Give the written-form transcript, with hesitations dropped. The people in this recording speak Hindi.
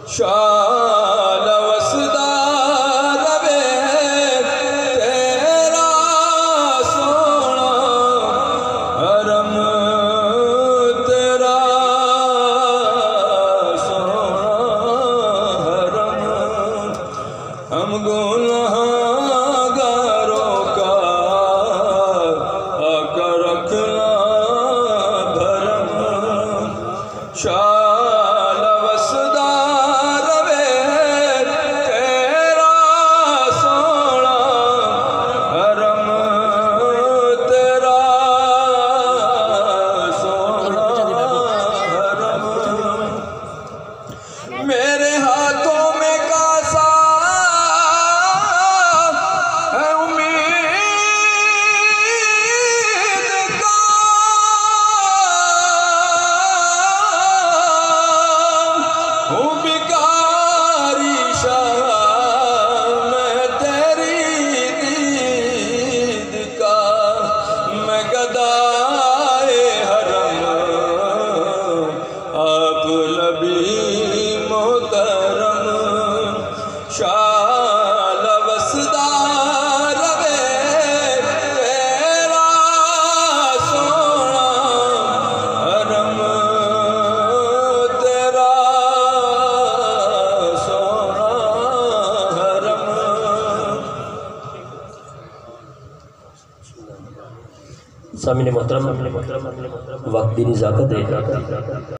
शाल वसदा रवे तेरा सोना हरम, तेरा सोना हरम। हम गुनहगारों का आकर रखना भरम। शाल वसदा रवे तेरा सोना हरम, तेरा सोना हरम। मेरे हाथों में कासा है उम्मीद का, हूँ भिखारी शाह मैं तेरी दीद का। मैं गदाए हरम आप नबी मोहतरम। शाल वसदा रवे तेरा सोना हरम, तेरा सोना हरम। सामने मोहतरम वक्त की नज़ाकत है।